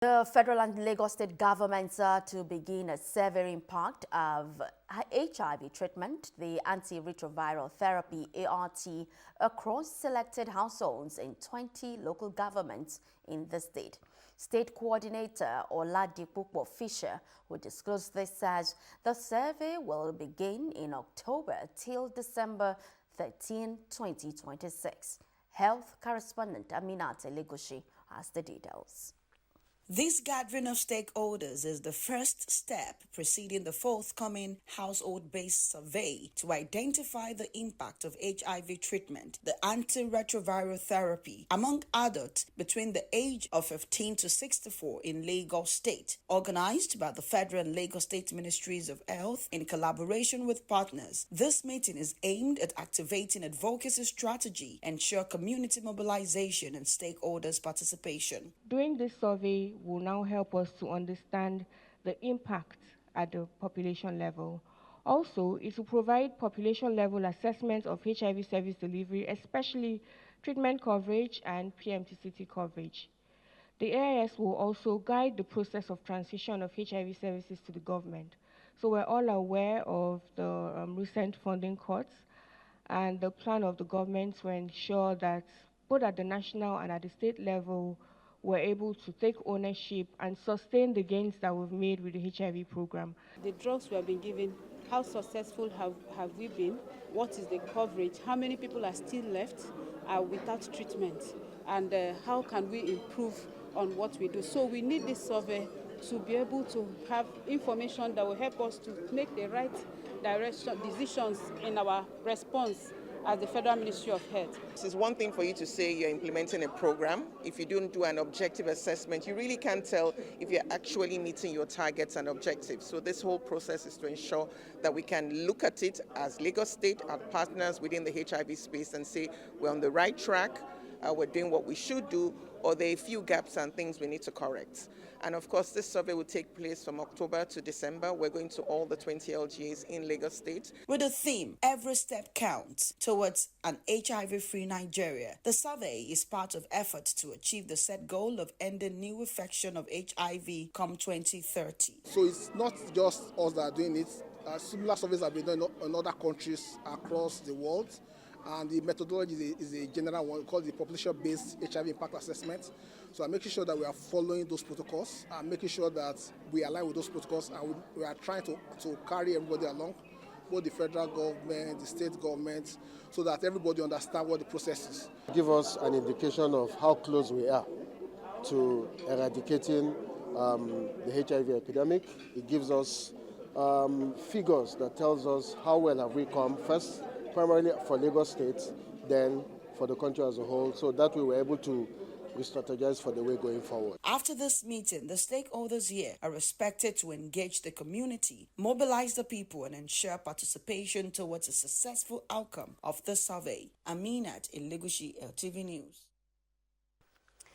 The federal and Lagos state governments are to begin a survey impact of HIV treatment, the antiretroviral therapy ART, across selected households in 20 local governments in the state. State Coordinator Oladipupo Fisher, who disclosed this, says the survey will begin in October till December 13, 2026. Health correspondent Aminat Elegushi has the details. This gathering of stakeholders is the first step preceding the forthcoming household-based survey to identify the impact of HIV treatment, the antiretroviral therapy, among adults between the age of 15 to 64 in Lagos State, organized by the Federal and Lagos State Ministries of Health in collaboration with partners. This meeting is aimed at activating advocacy strategy, ensure community mobilization and stakeholders' participation. Doing this survey will now help us to understand the impact at the population level. Also, it will provide population-level assessment of HIV service delivery, especially treatment coverage and PMTCT coverage. The AIS will also guide the process of transition of HIV services to the government. So we're all aware of the recent funding cuts and the plan of the government to ensure that both at the national and at the state level, we're able to take ownership and sustain the gains that we've made with the HIV program. The drugs we have been given, how successful have we been? What is the coverage? How many people are still left without treatment? And how can we improve on what we do? So we need this survey to be able to have information that will help us to make the right decisions in our response as the Federal Ministry of Health. This is one thing for you to say you're implementing a program. If you don't do an objective assessment, you really can't tell if you're actually meeting your targets and objectives. So this whole process is to ensure that we can look at it as Lagos State, our partners within the HIV space, and say we're on the right track, we're doing what we should do, or there are a few gaps and things we need to correct. And of course, this survey will take place from October to December. We're going to all the 20 LGAs in Lagos State. With the theme, Every Step Counts Towards an HIV-Free Nigeria, the survey is part of efforts to achieve the set goal of ending new infection of HIV come 2030. So it's not just us that are doing it. Similar surveys have been done in other countries across the world. And the methodology is a general one called the population-based HIV impact assessment. So I'm making sure that we are following those protocols and making sure that we align with those protocols, and we are trying to carry everybody along, both the federal government, the state government, so that everybody understands what the process is. Give us an indication of how close we are to eradicating the HIV epidemic. It gives us figures that tells us how well have we come first, primarily for Lagos State, then for the country as a whole, so that we were able to re-strategize for the way going forward. After this meeting, the stakeholders here are expected to engage the community, mobilize the people, and ensure participation towards a successful outcome of the survey. Aminat Elegushi, LTV News.